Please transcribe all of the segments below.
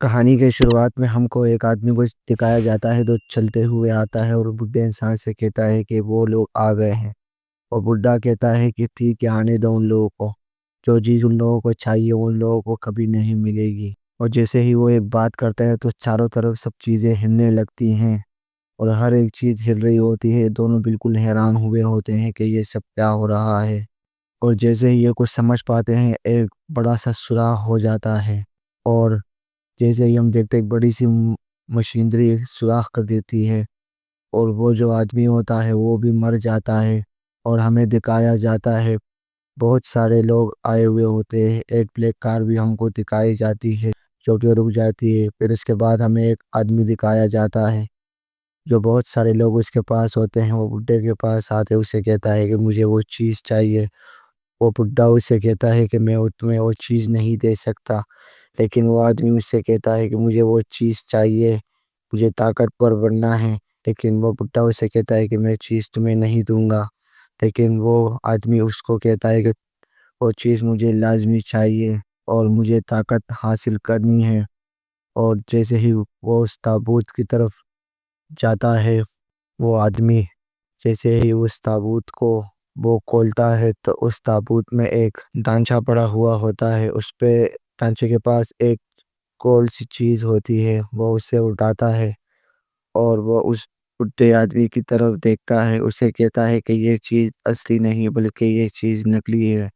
کہانی کے شروعات میں ہم کو ایک آدمی کو دکھایا جاتا ہے جو چلتے ہوئے آتا ہے اور بڈھے انسان سے کہتا ہے کہ وہ لوگ آ گئے ہیں، اور بڈھا کہتا ہے کہ ٹھیک ہے، آنے دو ان لوگوں کو، جو چیز ان لوگوں کو چاہیے وہ ان لوگوں کو کبھی نہیں ملے گی۔ اور جیسے ہی وہ ایک بات کرتا ہے تو چاروں طرف سب چیزیں ہلنے لگتی ہیں اور ہر ایک چیز ہل رہی ہوتی ہے۔ دونوں بالکل حیران ہوئے ہوتے ہیں کہ یہ سب کیا ہو رہا ہے، اور جیسے ہی یہ کچھ سمجھ پاتے ہیں ایک بڑا سا سوراخ ہو جاتا ہے، اور جیسے ہی ہم دیکھتے ایک بڑی سی مشینری سوراخ کر دیتی ہے، اور وہ جو آدمی ہوتا ہے وہ بھی مر جاتا ہے، اور ہمیں دکھایا جاتا ہے بہت سارے لوگ آئے ہوئے ہوتے ہیں۔ ایک بلیک کار بھی ہم کو دکھائی جاتی ہے جو کہ رک جاتی ہے۔ پھر اس کے بعد ہمیں ایک آدمی دکھایا جاتا ہے جو بہت سارے لوگ اس کے پاس ہوتے ہیں۔ وہ بڈھے کے پاس آتے اسے کہتا ہے کہ مجھے وہ چیز چاہیے۔ وہ بڈھا اسے کہتا ہے کہ میں تمہیں وہ چیز نہیں دے سکتا، لیکن وہ آدمی اس سے کہتا ہے کہ مجھے وہ چیز چاہیے، مجھے طاقتور بننا ہے۔ لیکن وہ بڈھا اسے کہتا ہے کہ میں چیز تمہیں نہیں دوں گا، لیکن وہ آدمی اس کو کہتا ہے کہ وہ چیز مجھے لازمی چاہیے اور مجھے طاقت حاصل کرنی ہے۔ اور جیسے ہی وہ اس تابوت کی طرف جاتا ہے، وہ آدمی جیسے ہی اس تابوت کو وہ کھولتا ہے تو اس تابوت میں ایک ڈھانچہ پڑا ہوا ہوتا ہے۔ اس پہ ڈھانچے کے پاس ایک کول سی چیز ہوتی ہے، وہ اسے اٹھاتا ہے اور وہ اس بڈھے آدمی کی طرف دیکھتا ہے، اسے کہتا ہے کہ یہ چیز اصلی نہیں بلکہ یہ چیز نکلی ہے۔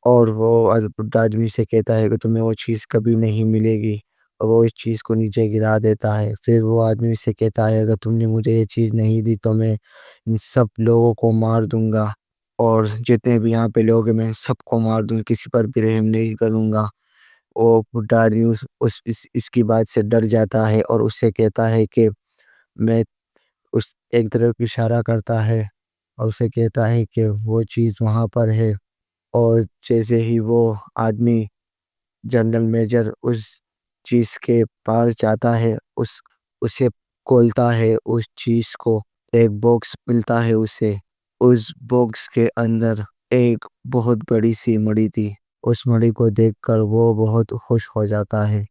اور وہ بڈھا آدمی سے کہتا ہے کہ تمہیں وہ چیز کبھی نہیں ملے گی، اور وہ اس چیز کو نیچے گرا دیتا ہے۔ پھر وہ آدمی سے کہتا ہے اگر تم نے مجھے یہ چیز نہیں دی تو میں ان سب لوگوں کو مار دوں گا، اور جتنے بھی یہاں پہ لوگ ہیں میں سب کو مار دوں گا، کسی پر بھی رحم نہیں کروں گا۔ وہ بڈھا آدمی اس کی بات سے ڈر جاتا ہے اور اس سے کہتا ہے کہ میں اس ایک طرف اشارہ کرتا ہے اور اسے کہتا ہے کہ وہ چیز وہاں پر ہے۔ اور جیسے ہی وہ آدمی جنرل میجر اس چیز کے پاس جاتا ہے، اسے کھولتا ہے اس چیز کو، ایک باکس ملتا ہے اسے۔ اس باکس کے اندر ایک بہت بڑی سی مڑی تھی۔ اس مڑی کو دیکھ کر وہ بہت خوش ہو جاتا ہے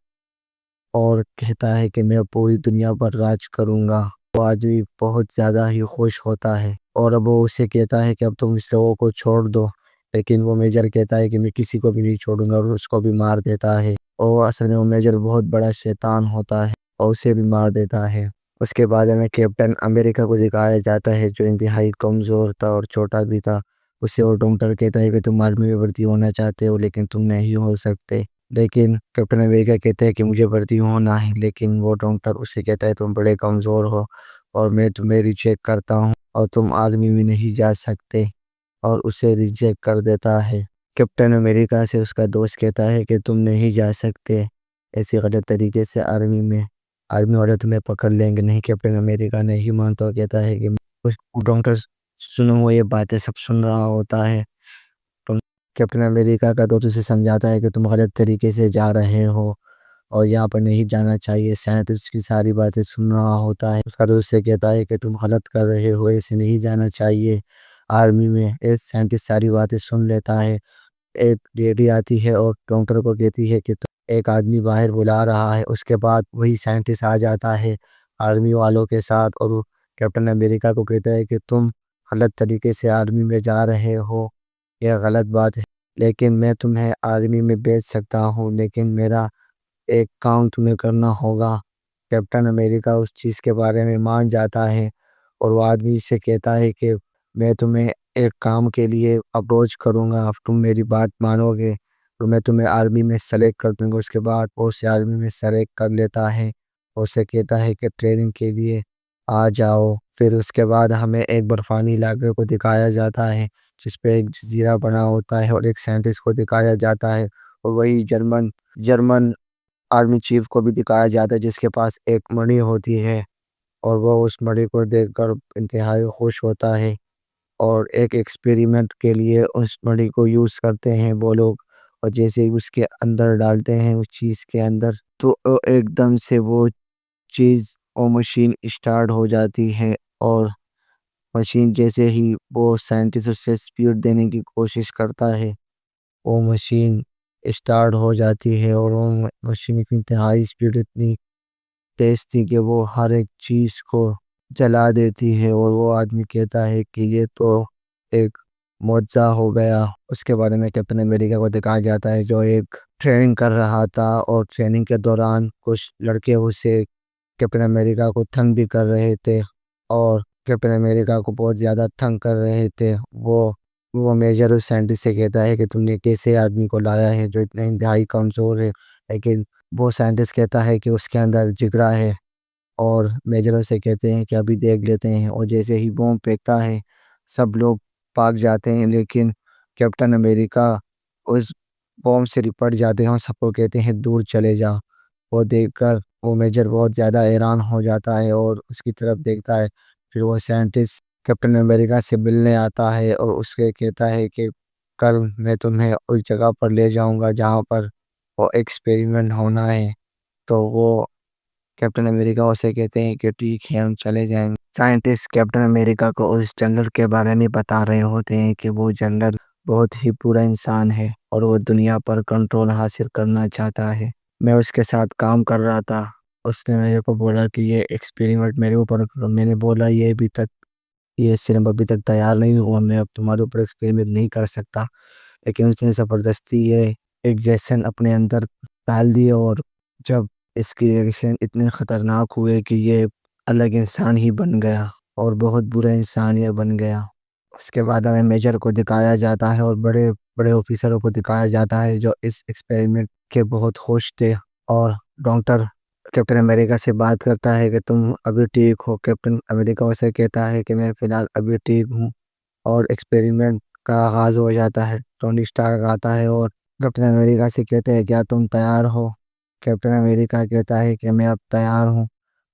اور کہتا ہے کہ میں پوری دنیا پر راج کروں گا۔ وہ آدمی بہت زیادہ ہی خوش ہوتا ہے، اور اب وہ اسے کہتا ہے کہ اب تم اس لوگوں کو چھوڑ دو، لیکن وہ میجر کہتا ہے کہ میں کسی کو بھی نہیں چھوڑوں گا، اور اس کو بھی مار دیتا ہے۔ اور اصل میں وہ میجر بہت بڑا شیطان ہوتا ہے اور اسے بھی مار دیتا ہے۔ اس کے بعد ہمیں کیپٹن امریکہ کو دکھایا جاتا ہے جو انتہائی کمزور تھا اور چھوٹا بھی تھا۔ اسے وہ ڈاکٹر کہتا ہے کہ تم آرمی میں بھرتی ہونا چاہتے ہو لیکن تم نہیں ہو سکتے، لیکن کیپٹن امریکہ کہتا ہے کہ مجھے بھرتی ہونا ہے، لیکن وہ ڈاکٹر اسے کہتا ہے تم بڑے کمزور ہو اور میں تمہیں ریجیکٹ کرتا ہوں اور تم آرمی میں نہیں جا سکتے، اور اسے ریجیکٹ کر دیتا ہے۔ کیپٹن امریکہ سے اس کا دوست کہتا ہے کہ تم نہیں جا سکتے ایسے غلط طریقے سے آرمی میں، آرمی والے تمہیں پکڑ لیں گے۔ نہیں، کیپٹن امریکہ نہیں مانتا، کہتا ہے کہ ڈاکٹر سنو، وہ یہ باتیں سب سن رہا ہوتا ہے۔ کیپٹن امریکہ کا دوست اسے سمجھاتا ہے کہ تم غلط طریقے سے جا رہے ہو اور یہاں پر نہیں جانا چاہیے۔ سائنٹسٹ کی ساری باتیں سن رہا ہوتا ہے۔ اس کا دوست سے کہتا ہے کہ تم غلط کر رہے ہو، ایسے نہیں جانا چاہیے آرمی میں۔ ایک سائنٹسٹ ساری باتیں سن لیتا ہے۔ ایک لیڈی آتی ہے اور ڈاکٹر کو کہتی ہے کہ ایک آدمی باہر بلا رہا ہے۔ اس کے بعد وہی سائنٹسٹ آ جاتا ہے آرمی والوں کے ساتھ، اور وہ کیپٹن امریکہ کو کہتا ہے کہ تم غلط طریقے سے آرمی میں جا رہے ہو، یہ غلط بات ہے، لیکن میں تمہیں آرمی میں بھیج سکتا ہوں، لیکن میرا ایک کام تمہیں کرنا ہوگا۔ کیپٹن امریکہ اس چیز کے بارے میں مان جاتا ہے، اور وہ آدمی سے کہتا ہے کہ میں تمہیں ایک کام کے لیے اپروچ کروں گا، اب تم میری بات مانو گے تو میں تمہیں آرمی میں سلیکٹ کر دوں گا۔ اس کے بعد وہ اسے آرمی میں سلیکٹ کر لیتا ہے اور اسے کہتا ہے کہ ٹریننگ کے لیے آ جاؤ۔ پھر اس کے بعد ہمیں ایک برفانی علاقے کو دکھایا جاتا ہے جس پہ ایک جزیرہ بنا ہوتا ہے، اور ایک سائنٹسٹ کو دکھایا جاتا ہے، اور وہی جرمن آرمی چیف کو بھی دکھایا جاتا ہے جس کے پاس ایک مڑی ہوتی ہے، اور وہ اس مڑی کو دیکھ کر انتہائی خوش ہوتا ہے، اور ایک ایکسپیریمنٹ کے لیے اس مڑی کو یوز کرتے ہیں وہ لوگ۔ اور جیسے ہی اس کے اندر ڈالتے ہیں اس چیز کے اندر، تو ایک دم سے وہ چیز اور مشین اسٹارٹ ہو جاتی ہے، اور مشین جیسے ہی وہ سائنٹسٹ اس سے سپیڈ دینے کی کوشش کرتا ہے، وہ مشین اسٹارٹ ہو جاتی ہے، اور وہ مشین کی انتہائی اسپیڈ اتنی تیز تھی کہ وہ ہر ایک چیز کو جلا دیتی ہے، اور وہ آدمی کہتا ہے کہ یہ تو ایک معجزہ ہو گیا۔ اس کے بارے میں کیپٹن امریکہ کو دکھایا جاتا ہے جو ایک ٹریننگ کر رہا تھا، اور ٹریننگ کے دوران کچھ لڑکے اسے کیپٹن امریکہ کو تنگ بھی کر رہے تھے، اور کیپٹن امریکہ کو بہت زیادہ تنگ کر رہے تھے۔ وہ میجر اس سائنٹسٹ سے کہتا ہے کہ تم نے کیسے آدمی کو لایا ہے جو اتنا انتہائی کمزور ہے، لیکن وہ سائنٹسٹ کہتا ہے کہ اس کے اندر جگرا ہے، اور میجر سے کہتے ہیں کہ ابھی دیکھ لیتے ہیں، اور جیسے ہی بوم پھینکتا ہے سب لوگ بھاگ جاتے ہیں، لیکن کیپٹن امریکہ اس بوم سے لپٹ جاتے ہیں اور سب کو کہتے ہیں دور چلے جا۔ وہ دیکھ کر وہ میجر بہت زیادہ حیران ہو جاتا ہے اور اس کی طرف دیکھتا ہے۔ پھر وہ سائنٹسٹ کیپٹن امریکہ سے ملنے آتا ہے اور اس کے کہتا ہے کہ کل میں تمہیں اس جگہ پر لے جاؤں گا جہاں پر وہ ایکسپیریمنٹ ہونا ہے۔ تو وہ کیپٹن امریکہ اسے کہتے ہیں کہ ٹھیک ہے ہم چلے جائیں گے۔ سائنٹسٹ کیپٹن امریکہ کو اس جنرل کے بارے میں بتا رہے ہوتے ہیں کہ وہ جنرل بہت ہی برا انسان ہے اور وہ دنیا پر کنٹرول حاصل کرنا چاہتا ہے۔ میں اس کے ساتھ کام کر رہا تھا، اس نے میرے کو بولا کہ یہ ایکسپیریمنٹ میرے اوپر کرو۔ میں نے بولا یہ صرف ابھی تک تیار نہیں ہوا، میں اب تمہارے اوپر ایکسپیریمنٹ نہیں کر سکتا، لیکن اس نے زبردستی یہ انجیکشن اپنے اندر ڈال دی، اور جب اس کی ریئیکشن اتنے خطرناک ہوئے کہ یہ الگ انسان ہی بن گیا اور بہت برا انسان یہ بن گیا۔ اس کے بعد ہمیں میجر کو دکھایا جاتا ہے اور بڑے بڑے آفیسروں کو دکھایا جاتا ہے جو اس ایکسپیریمنٹ کے بہت خوش تھے، اور ڈاکٹر کیپٹن امریکہ سے بات کرتا ہے کہ تم ابھی ٹھیک ہو۔ کیپٹن امریکہ اسے کہتا ہے کہ میں فی الحال ابھی ٹھیک ہوں، اور ایکسپیریمنٹ کا آغاز ہو جاتا ہے۔ ٹونی اسٹارک آتا ہے اور کیپٹن امریکہ سے کہتے ہیں کیا تم تیار ہو؟ کیپٹن امریکہ کہتا ہے کہ میں اب تیار ہوں۔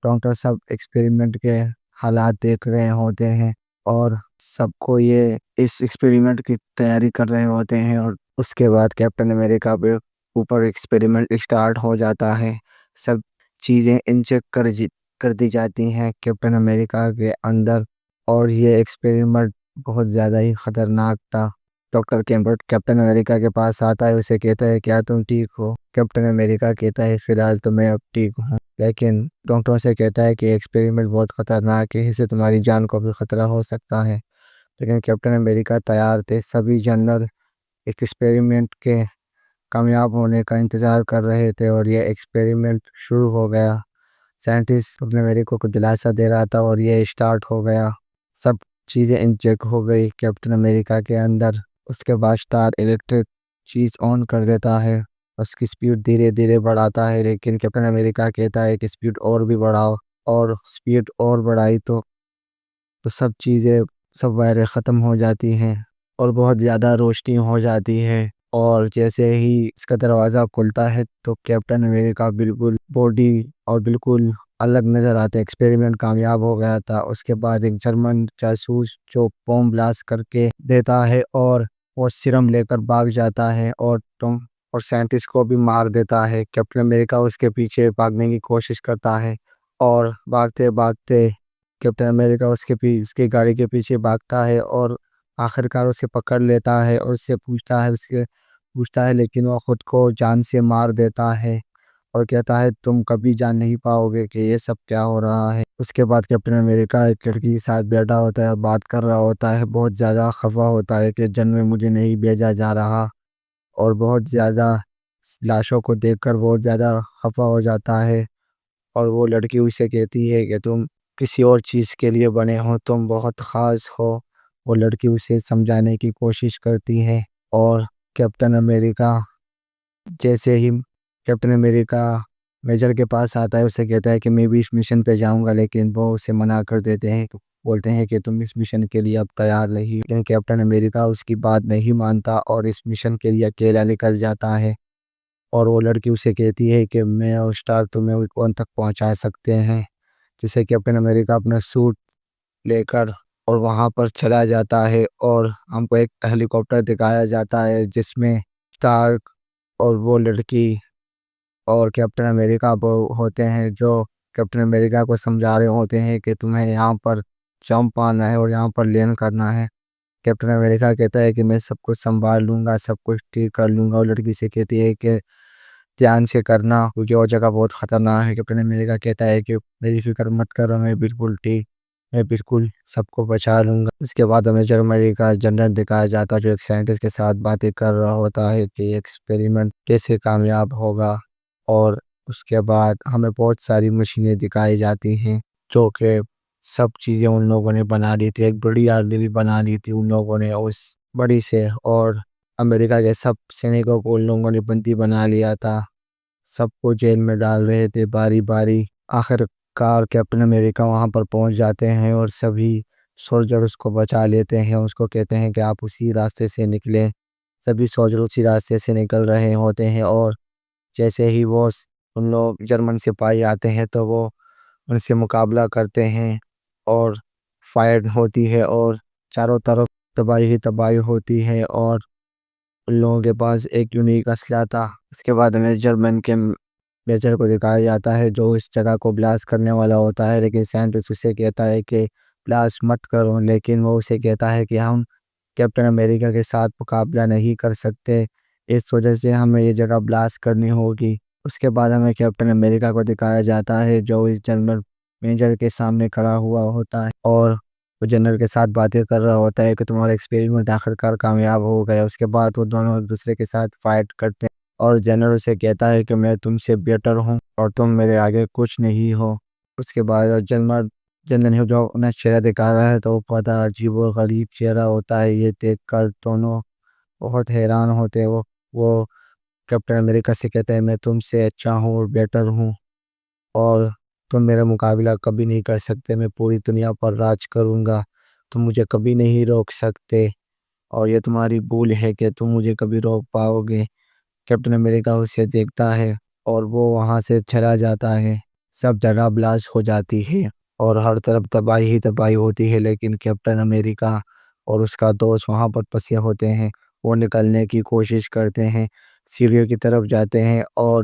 ڈاکٹر سب ایکسپیریمنٹ کے حالات دیکھ رہے ہوتے ہیں، اور سب کو یہ اس ایکسپیریمنٹ کی تیاری کر رہے ہوتے ہیں، اور اس کے بعد کیپٹن امریکہ پہ اوپر ایکسپیریمنٹ اسٹارٹ ہو جاتا ہے۔ سب چیزیں انجیکٹ کر دی جاتی ہیں کیپٹن امریکہ کے اندر، اور یہ ایکسپیریمنٹ بہت زیادہ ہی خطرناک تھا۔ ڈاکٹر کیمبرٹ کیپٹن امریکہ کے پاس آتا ہے، اسے کہتا ہے کیا تم ٹھیک ہو؟ کیپٹن امریکہ کہتا ہے فی الحال تو میں اب ٹھیک ہوں، لیکن ڈاکٹر سے کہتا ہے کہ ایکسپیریمنٹ بہت خطرناک ہے، اس سے تمہاری جان کو بھی خطرہ ہو سکتا ہے۔ لیکن کیپٹن امریکہ تیار تھے، سبھی جنرل ایکسپیریمنٹ کے کامیاب ہونے کا انتظار کر رہے تھے، اور یہ ایکسپیریمنٹ شروع ہو گیا۔ سائنٹسٹ اپنے امریکہ کو دلاسا دے رہا تھا اور یہ اسٹارٹ ہو گیا۔ سب چیزیں انجیکٹ ہو گئی کیپٹن امریکہ کے اندر۔ اس کے بعد اسٹار الیکٹرک چیز آن کر دیتا ہے، اس کی سپیڈ دھیرے دھیرے بڑھاتا ہے، لیکن کیپٹن امریکہ کہتا ہے کہ سپیڈ اور بھی بڑھاؤ، اور سپیڈ اور بڑھائی تو سب چیزیں سب وائریں ختم ہو جاتی ہیں اور بہت زیادہ روشنی ہو جاتی ہے، اور جیسے ہی اس کا دروازہ کھلتا ہے تو کیپٹن امریکہ بالکل باڈی اور بالکل الگ نظر آتے۔ ایکسپیریمنٹ کامیاب ہو گیا تھا۔ اس کے بعد ایک جرمن جاسوس جو بم بلاسٹ کر کے دیتا ہے، اور وہ سیرم لے کر بھاگ جاتا ہے، اور سائنٹسٹ کو بھی مار دیتا ہے۔ کیپٹن امریکہ اس کے پیچھے بھاگنے کی کوشش کرتا ہے، اور بھاگتے بھاگتے کیپٹن امریکہ اس کی گاڑی کے پیچھے بھاگتا ہے، اور آخرکار اسے پکڑ لیتا ہے اور اس سے پوچھتا ہے، لیکن وہ خود کو جان سے مار دیتا ہے اور کہتا ہے تم کبھی جان نہیں پاؤ گے کہ یہ سب کیا ہو رہا ہے۔ اس کے بعد کیپٹن امریکہ ایک لڑکی کے ساتھ بیٹھا ہوتا ہے اور بات کر رہا ہوتا ہے، بہت زیادہ خفا ہوتا ہے کہ جنگ میں مجھے نہیں بھیجا جا رہا، اور بہت زیادہ لاشوں کو دیکھ کر بہت زیادہ خفا ہو جاتا ہے۔ اور وہ لڑکی اسے کہتی ہے کہ تم کسی اور چیز کے لیے بنے ہو، تم بہت خاص ہو۔ وہ لڑکی اسے سمجھانے کی کوشش کرتی ہے، اور کیپٹن امریکہ جیسے ہی کیپٹن امریکہ میجر کے پاس آتا ہے، اسے کہتا ہے کہ میں بھی اس مشن پہ جاؤں گا، لیکن وہ اسے منع کر دیتے ہیں، بولتے ہیں کہ تم اس مشن کے لیے اب تیار نہیں۔ لیکن کیپٹن امریکہ اس کی بات نہیں مانتا اور اس مشن کے لیے اکیلا نکل جاتا ہے، اور وہ لڑکی اسے کہتی ہے کہ میں اور اسٹار تمہیں ان تک پہنچا سکتے ہیں۔ جسے کیپٹن امریکہ اپنا سوٹ لے کر اور وہاں پر چلا جاتا ہے، اور ہم کو ایک ہیلی کاپٹر دکھایا جاتا ہے جس میں اسٹارک اور وہ لڑکی اور کیپٹن امریکہ وہ ہوتے ہیں، جو کیپٹن امریکہ کو سمجھا رہے ہوتے ہیں کہ تمہیں یہاں پر جمپ آنا ہے اور یہاں پر لینڈ کرنا ہے۔ کیپٹن امریکہ کہتا ہے کہ میں سب کچھ سنبھال لوں گا، سب کچھ ٹھیک کر لوں گا، اور لڑکی سے کہتی ہے کہ دھیان سے کرنا کیونکہ وہ جگہ بہت خطرناک ہے۔ کیپٹن امریکہ کہتا ہے کہ میری فکر مت کرو، میں بالکل ٹھیک، میں بالکل سب کو بچا لوں گا۔ اس کے بعد ہمیں جرمنی کا جنرل دکھایا جاتا ہے جو ایک سائنٹسٹ کے ساتھ باتیں کر رہا ہوتا ہے کہ ایکسپیریمنٹ کیسے کامیاب ہوگا، اور اس کے بعد ہمیں بہت ساری مشینیں دکھائی جاتی ہیں جو کہ سب چیزیں ان لوگوں نے بنا لی تھی، ایک بڑی آرمی بھی بنا لی تھی ان لوگوں نے اس بڑی سے، اور امریکہ کے سب سینیکوں کو ان لوگوں نے بندی بنا لیا تھا، سب کو جیل میں ڈال رہے تھے باری باری۔ آخر کار کیپٹن امریکہ وہاں پر پہنچ جاتے ہیں اور سبھی سولجر اس کو بچا لیتے ہیں، اس کو کہتے ہیں کہ آپ اسی راستے سے نکلیں۔ سبھی سولجر اسی راستے سے نکل رہے ہوتے ہیں، اور جیسے ہی وہ ان لوگ جرمن سپاہی آتے ہیں تو وہ ان سے مقابلہ کرتے ہیں، اور فائر ہوتی ہے اور چاروں طرف تباہی ہی تباہی ہوتی ہے، اور ان لوگوں کے پاس ایک یونیک اسلحہ تھا۔ اس کے بعد ہمیں جرمن کے میجر کو دکھایا جاتا ہے جو اس جگہ کو بلاسٹ کرنے والا ہوتا ہے، لیکن سائنٹسٹ اسے کہتا ہے کہ بلاسٹ مت کرو، لیکن وہ اسے کہتا ہے کہ ہم کیپٹن امریکہ کے ساتھ مقابلہ نہیں کر سکتے، اس وجہ سے ہمیں یہ جگہ بلاسٹ کرنی ہوگی۔ اس کے بعد ہمیں کیپٹن امریکہ کو دکھایا جاتا ہے جو اس جنرل میجر کے سامنے کھڑا ہوا ہوتا ہے، اور وہ جنرل کے ساتھ باتیں کر رہا ہوتا ہے کہ تمہارا ایکسپیریمنٹ آخر کار کامیاب ہو گیا۔ اس کے بعد وہ دونوں ایک دوسرے کے ساتھ فائٹ کرتے ہیں، اور جنرل سے کہتا ہے کہ میں تم سے بیٹر ہوں اور تم میرے آگے کچھ نہیں ہو۔ اس کے بعد جنرل جو اپنا چہرہ دکھا رہا ہے تو وہ پتہ عجیب و غریب چہرہ ہوتا ہے، یہ دیکھ کر دونوں بہت حیران ہوتے ہیں۔ وہ کیپٹن امریکہ سے کہتے ہیں میں تم سے اچھا ہوں اور بیٹر ہوں، اور تم میرا مقابلہ کبھی نہیں کر سکتے، میں پوری دنیا پر راج کروں گا، تم مجھے کبھی نہیں روک سکتے، اور یہ تمہاری بھول ہے کہ تم مجھے کبھی روک پاؤ گے۔ کیپٹن امریکہ اسے دیکھتا ہے اور وہ وہاں سے چلا جاتا ہے، سب جگہ بلاسٹ ہو جاتی ہے اور ہر طرف تباہی ہی تباہی ہوتی ہے، لیکن کیپٹن امریکہ اور اس کا دوست وہاں پر پھنسے ہوتے ہیں۔ وہ نکلنے کی کوشش کرتے ہیں، سیڑھیوں کی طرف جاتے ہیں، اور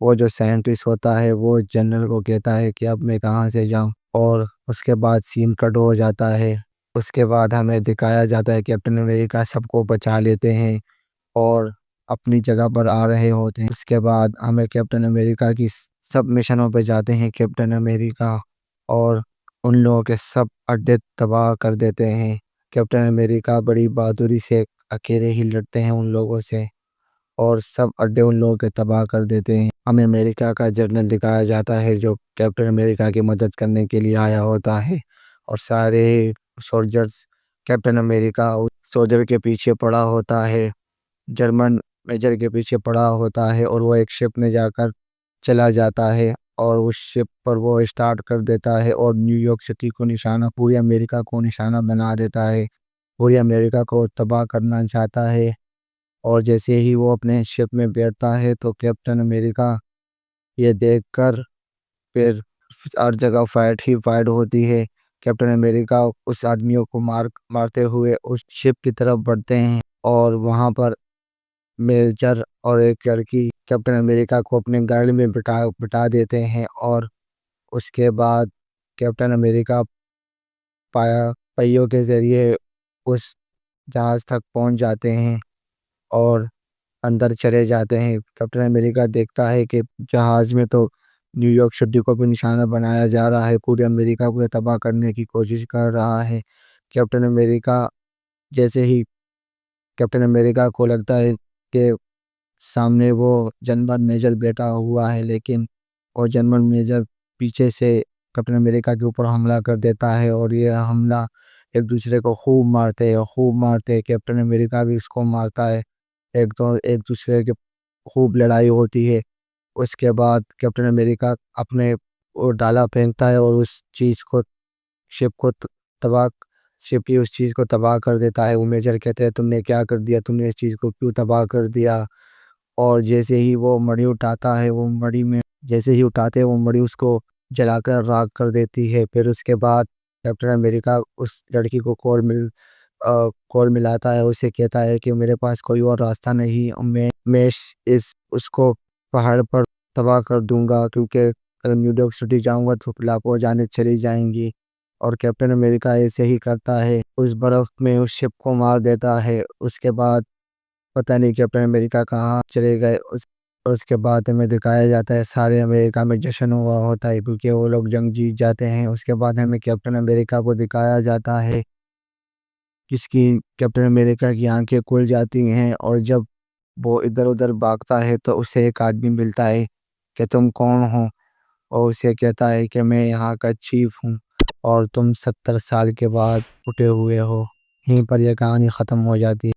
وہ جو سائنٹسٹ ہوتا ہے وہ جنرل کو کہتا ہے کہ اب میں کہاں سے جاؤں، اور اس کے بعد سین کٹ ہو جاتا ہے۔ اس کے بعد ہمیں دکھایا جاتا ہے کہ کیپٹن امریکہ سب کو بچا لیتے ہیں اور اپنی جگہ پر آ رہے ہوتے ہیں۔ اس کے بعد ہمیں کیپٹن امریکہ کی سب مشنوں پہ جاتے ہیں کیپٹن امریکہ، اور ان لوگوں کے سب اڈے تباہ کر دیتے ہیں۔ کیپٹن امریکہ بڑی بہادری سے اکیلے ہی لڑتے ہیں ان لوگوں سے، اور سب اڈے ان لوگوں کے تباہ کر دیتے ہیں۔ ہمیں امریکہ کا جنرل دکھایا جاتا ہے جو کیپٹن امریکہ کی مدد کرنے کے لیے آیا ہوتا ہے، اور سارے سولجرز کیپٹن امریکہ سولجر کے پیچھے پڑا ہوتا ہے، جرمن میجر کے پیچھے پڑا ہوتا ہے، اور وہ ایک شپ میں جا کر چلا جاتا ہے، اور اس شپ پر وہ اسٹارٹ کر دیتا ہے اور نیو یارک سٹی کو نشانہ، پوری امریکہ کو نشانہ بنا دیتا ہے، پوری امریکہ کو تباہ کرنا چاہتا ہے۔ اور جیسے ہی وہ اپنے شپ میں بیٹھتا ہے تو کیپٹن امریکہ یہ دیکھ کر پھر ہر جگہ فائٹ ہی فائٹ ہوتی ہے۔ کیپٹن امریکہ اس آدمیوں کو مارتے ہوئے اس شپ کی طرف بڑھتے ہیں، اور وہاں پر میجر اور ایک لڑکی کیپٹن امریکہ کو اپنے گاڑی میں بٹھا دیتے ہیں، اور اس کے بعد کیپٹن امریکہ پہیوں کے ذریعے اس جہاز تک پہنچ جاتے ہیں اور اندر چلے جاتے ہیں۔ کیپٹن امریکہ دیکھتا ہے کہ جہاز میں تو نیو یارک سٹی کو بھی نشانہ بنایا جا رہا ہے، پورے امریکہ کو تباہ کرنے کی کوشش کر رہا ہے۔ کیپٹن امریکہ جیسے ہی کیپٹن امریکہ کو لگتا ہے کہ سامنے وہ جنرل میجر بیٹھا ہوا ہے، لیکن وہ جنرل میجر پیچھے سے کیپٹن امریکہ کے اوپر حملہ کر دیتا ہے، اور یہ حملہ ایک دوسرے کو خوب مارتے کیپٹن امریکہ بھی اس کو مارتا ہے، ایک دوسرے کے خوب لڑائی ہوتی ہے۔ اس کے بعد کیپٹن امریکہ اپنے وہ ڈالا پھینکتا ہے اور اس چیز کو شپ کو تباہ شپ کی اس چیز کو تباہ کر دیتا ہے۔ وہ میجر کہتے ہیں تم نے کیا کر دیا، تم نے اس چیز کو کیوں تباہ کر دیا، اور جیسے ہی وہ مڑی اٹھاتا ہے، وہ مڑی میں جیسے ہی اٹھاتے ہیں وہ مڑی اس کو جلا کر راکھ کر دیتی ہے۔ پھر اس کے بعد کیپٹن امریکہ اس لڑکی کو کال ملاتا ہے، اسے کہتا ہے کہ میرے پاس کوئی اور راستہ نہیں، میں اس کو پہاڑ پر تباہ کر دوں گا، کیونکہ اگر نیو یارک سٹی جاؤں گا تو لاکھوں جانیں چلی جائیں گی۔ اور کیپٹن امریکہ ایسے ہی کرتا ہے، اس برف میں اس شپ کو مار دیتا ہے۔ اس کے بعد پتہ نہیں کیپٹن امریکہ کہاں چلے گئے۔ اس کے بعد ہمیں دکھایا جاتا ہے سارے امریکہ میں جشن ہوا ہوتا ہے کیونکہ وہ لوگ جنگ جیت جاتے ہیں۔ اس کے بعد ہمیں کیپٹن امریکہ کو دکھایا جاتا ہے جس کی کیپٹن امریکہ کی آنکھیں کھل جاتی ہیں، اور جب وہ ادھر ادھر بھاگتا ہے تو اسے ایک آدمی ملتا ہے کہ تم کون ہو، اور اسے کہتا ہے کہ میں یہاں کا چیف ہوں اور تم 70 سال کے بعد اٹھے ہوئے ہو۔ یہیں پر یہ کہانی ختم ہو جاتی ہے۔